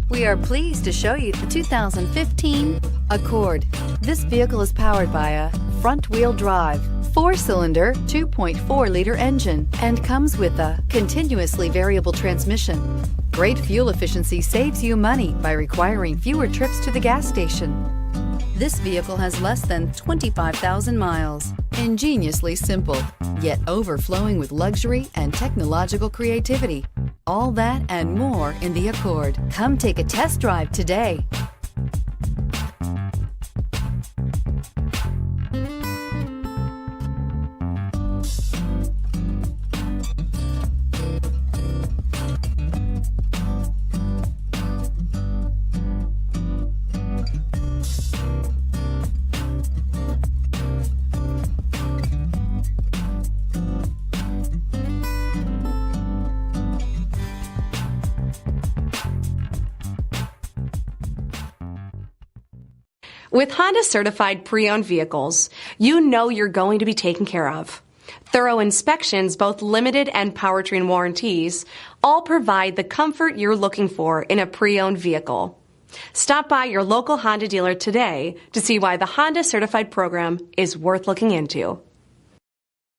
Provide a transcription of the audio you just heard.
We are pleased to show you the 2015 Accord. This vehicle is powered by a front-wheel drive, 4-cylinder, 2.4-liter engine and comes with a continuously variable transmission. Great fuel efficiency saves you money by requiring fewer trips to the gas station. This vehicle has less than 25,000 miles. Ingeniously simple, yet overflowing with luxury and technological creativity. All that and more in the Accord. Come take a test drive today. With Honda certified pre-owned vehicles, you know you're going to be taken care of. Thorough inspections, both limited and powertrain warranties, all provide the comfort you're looking for in a pre-owned vehicle. Stop by your local Honda dealer today to see why the Honda certified program is worth looking into.